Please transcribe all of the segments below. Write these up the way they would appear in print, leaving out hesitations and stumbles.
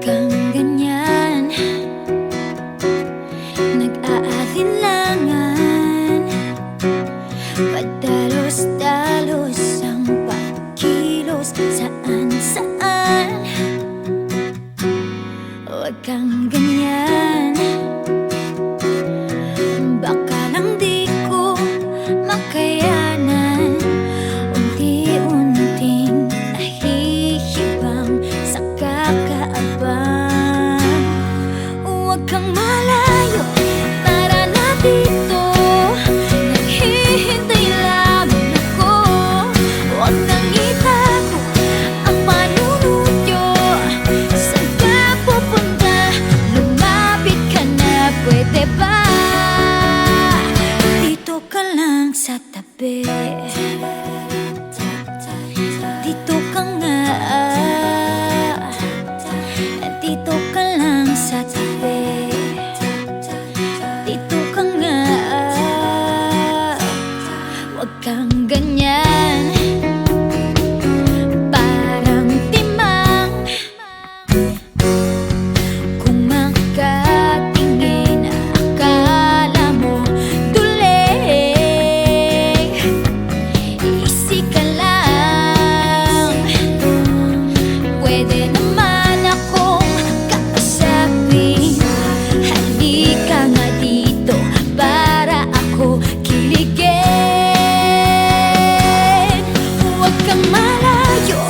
kang ganyan, nag-aalinlangan, padalos-dalos ang pagkilos saan-saan. Huwag kang ganyan, baka lang di ko makayanan. Unti-unting nahihibang sa kakaabang. Huwag kang malayo, tara na dito, naghihintay lamang ako. Huwag nang itago ang panunodyo, saan ka pupunta? Lumapit ka na, pwede ba? Dito ka lang sa tabi, dito ka nga, dito ka lang sa tabi, dito ka nga. Huwag kang ganyan, parang timang kung makatingin akala mo duling. Easy ka lang, pwede naman akong kausapin. Halika nga dito para ako kiligin. Huwag kang malayo,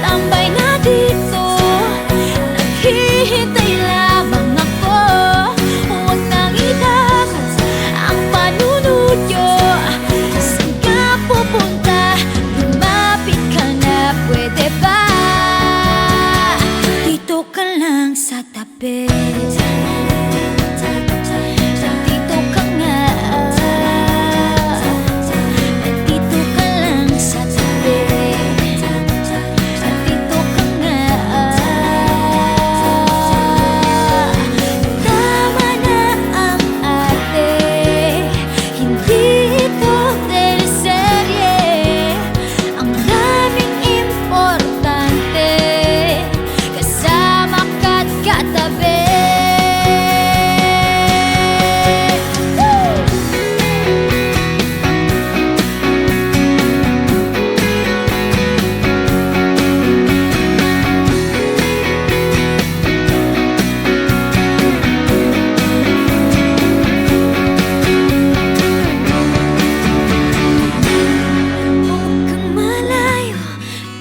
tambay na dito, naghihintay lamang ako. Huwag nang itago ang panunodyo, saan ka pupunta? Lumapit ka na, pwede ba? Dito ka lang sa tabi, dito ka nga, dito ka lang sa tabi, dito ka nga. Tama na ang ate, hindi ito teleserye. Ang daming importante, kasama ka't katabi. Huwag kang malayo,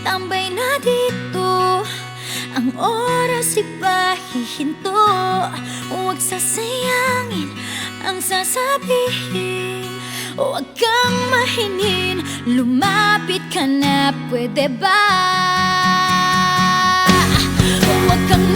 tambay na dito, ang oras ipahihinto. Huwag sasayangin ang sasabihin, huwag kang mahinin, lumapit ka na, pwede ba? Huwag kang